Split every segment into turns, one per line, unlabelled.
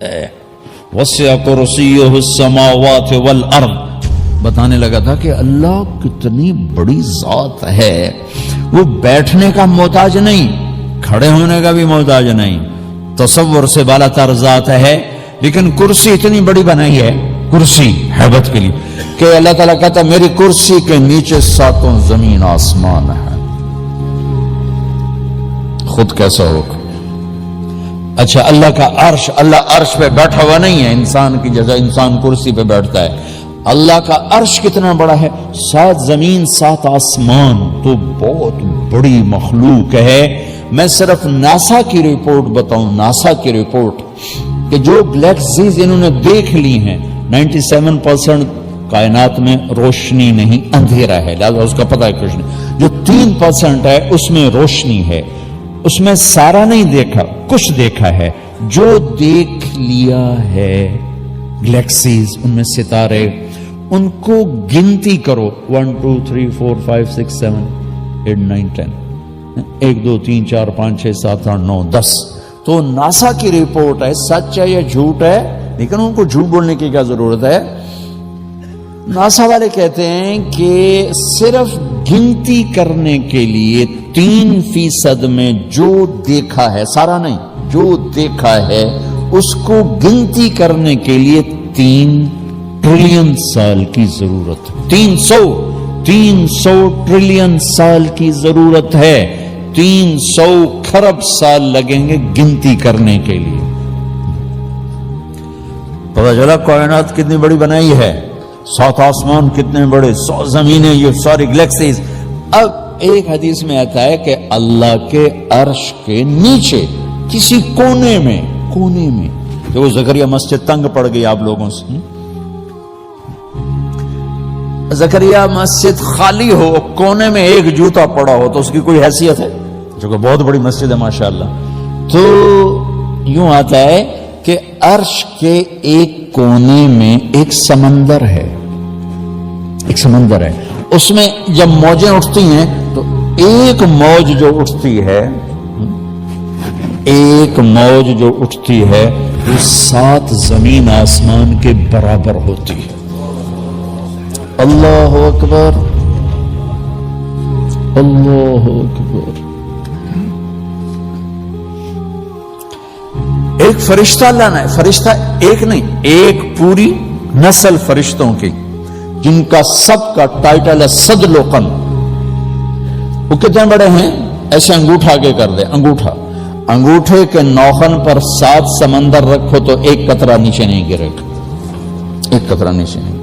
وسع کرسیہ السماوات والارض، بتانے لگا تھا کہ اللہ کتنی بڑی ذات ہے، وہ بیٹھنے کا محتاج نہیں، کھڑے ہونے کا بھی محتاج نہیں، تصور سے بالا تر ذات ہے، لیکن کرسی اتنی بڑی بنائی ہے، کرسی ہیبت کے لیے، کہ اللہ تعالیٰ کہتا ہے میری کرسی کے نیچے ساتوں زمین آسمان ہے، خود کیسا ہوگا؟ اچھا اللہ کا عرش، اللہ عرش پہ بیٹھا ہوا نہیں ہے انسان کی جگہ، انسان کرسی پہ بیٹھتا ہے، اللہ کا عرش کتنا بڑا ہے، 7 زمین 7 آسمان، تو بہت بڑی مخلوق ہے۔ میں صرف ناسا کی رپورٹ بتاؤں، ناسا کی رپورٹ کہ جو گلیکسیز انہوں نے دیکھ لی ہیں، 97% کائنات میں روشنی نہیں، اندھیرا ہے، لہذا اس کا پتہ ہے کچھ نہیں، جو 3% ہے اس میں روشنی ہے، اس میں سارا نہیں دیکھا، کچھ دیکھا ہے، جو دیکھ لیا ہے گلیکسیز، ان میں ستارے، ان کو گنتی کرو، 1 2 3 4 5 6 7 8 9 10، 1 2 3 4 5 6 7 8 9 10، تو ناسا کی رپورٹ ہے، سچ ہے یا جھوٹ ہے، لیکن ان کو جھوٹ بولنے کی کیا ضرورت ہے؟ ناسا والے کہتے ہیں کہ صرف گنتی کرنے کے لیے 3% میں جو دیکھا ہے، سارا نہیں، جو دیکھا ہے اس کو گنتی کرنے کے لیے 3 ٹریلین سال کی ضرورت ہے، 300 ٹریلین سال کی ضرورت ہے، 300 کھرب سال لگیں گے گنتی کرنے کے لیے۔ پتہ چلا کائنات کتنی بڑی بنائی ہے، 7 آسمان کتنے بڑے، 100 زمینیں، یہ ساری گلیکسیز۔ اب ایک حدیث میں آتا ہے کہ اللہ کے عرش کے نیچے کسی کونے میں کہ وہ زکریا مسجد تنگ پڑ گئی آپ لوگوں سے، زکریا مسجد خالی ہو، کونے میں ایک جوتا پڑا ہو تو اس کی کوئی حیثیت ہے؟ جو کہ بہت بڑی مسجد ہے ماشاءاللہ۔ تو یوں آتا ہے کہ عرش کے ایک کونے میں ایک سمندر ہے، اس میں جب موجیں اٹھتی ہیں تو ایک موج جو اٹھتی ہے وہ 7 زمین آسمان کے برابر ہوتی ہے۔ اللہ اکبر، اللہ اکبر۔ ایک فرشتہ لانا ہے، فرشتہ ایک نہیں، ایک پوری نسل فرشتوں کی، جن کا سب کا ٹائٹل ہے صدلقن۔ وہ کتنے بڑے ہیں؟ ایسے انگوٹھا آگے کر دے، انگوٹھے کے نوخن پر 7 سمندر رکھو تو ایک قطرہ نیچے نہیں گرے گا، ایک قطرہ نیچے نہیں۔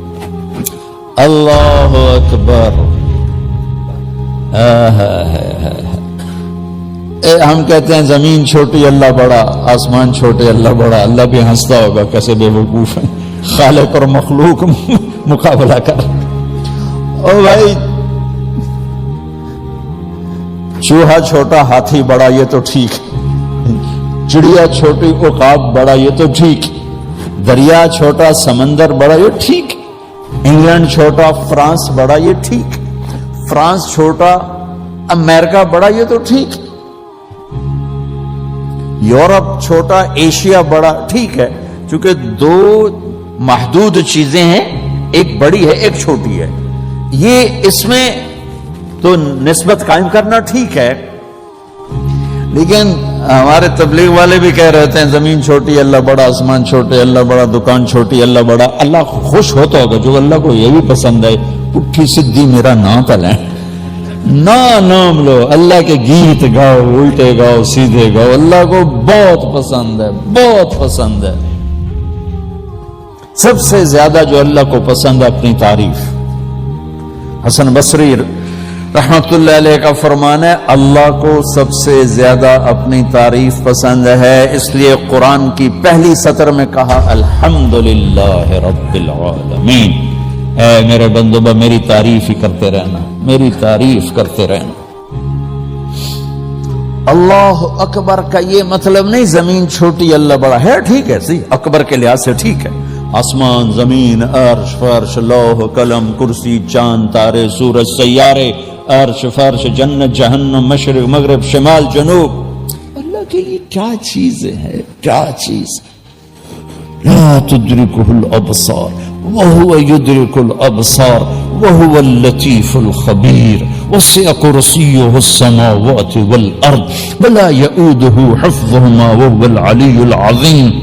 اللہ اکبر۔ ہم کہتے ہیں زمین چھوٹی اللہ بڑا، آسمان چھوٹے اللہ بڑا، اللہ بھی ہنستا ہوگا کیسے بے وقوف ہے، خالق اور مخلوق مقابلہ کر۔ او بھائی، چوہا چھوٹا ہاتھی بڑا یہ تو ٹھیک، چڑیا چھوٹی عقاب بڑا یہ تو ٹھیک، دریا چھوٹا سمندر بڑا یہ ٹھیک، انگلینڈ چھوٹا فرانس بڑا یہ ٹھیک، فرانس چھوٹا امریکہ بڑا یہ تو ٹھیک، یورپ چھوٹا ایشیا بڑا ٹھیک ہے، چونکہ 2 محدود چیزیں ہیں، ایک بڑی ہے ایک چھوٹی ہے، یہ اس میں تو نسبت قائم کرنا ٹھیک ہے۔ لیکن ہمارے تبلیغ والے بھی کہہ رہے ہیں زمین چھوٹی اللہ بڑا، آسمان چھوٹے اللہ بڑا، دکان چھوٹی اللہ بڑا۔ اللہ خوش ہوتا ہوگا، جو اللہ کو یہ بھی پسند ہے، پٹھی سدھی میرا نام پلیں، نام لو، اللہ کے گیت گاؤ، الٹے گاؤ سیدھے گاؤ، اللہ کو بہت پسند ہے، بہت پسند ہے۔ سب سے زیادہ جو اللہ کو پسند ہے اپنی تعریف۔ حسن بصری رحمت اللہ علیہ کا فرمان ہے اللہ کو سب سے زیادہ اپنی تعریف پسند ہے، اس لیے قرآن کی پہلی سطر میں کہا الحمدللہ رب العالمین، اے میرے بندو میری تعریف ہی کرتے رہنا، میری تعریف کرتے رہنا۔ اللہ اکبر کا یہ مطلب نہیں زمین چھوٹی اللہ بڑا ہے، ٹھیک ہے، صحیح اکبر کے لحاظ سے ٹھیک ہے، آسمان زمین عرش فرش لوح قلم کرسی چاند تارے سورج سیارے عرش فرش جنت جہنم مشرق مغرب شمال جنوب، اللہ کے لیے کیا چیزیں ہیں، کیا چیز۔ لا تدركه الأبصار وهو يدرك الأبصار وهو اللطيف الخبير وسع كرسيه السماوات والأرض ولا يؤوده حفظهما وهو العلي العظيم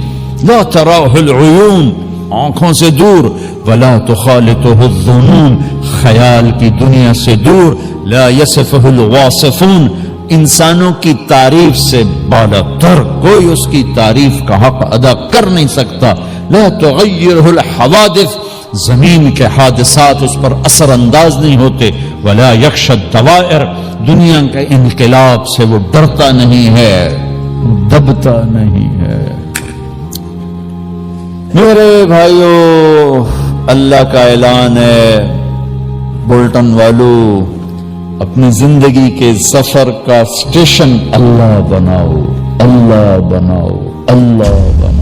لا تراه العيون آنکھوں سے دور ولا تخالطه الظنون خیال کی دنیا سے دور لا يصفه الواصفون انسانوں کی تعریف سے بالا تر کوئی اس کی تعریف کا حق ادا کر نہیں سکتا لا تغیرہ الحوادث زمین کے حادثات اس پر اثر انداز نہیں ہوتے ولا یخشى الدوائر دنیا کے انقلاب سے وہ ڈرتا نہیں ہے دبتا نہیں ہے میرے بھائیو اللہ کا اعلان ہے بلٹن والو اپنی زندگی کے سفر کا سٹیشن اللہ بناؤ اللہ بناؤ اللہ بناؤ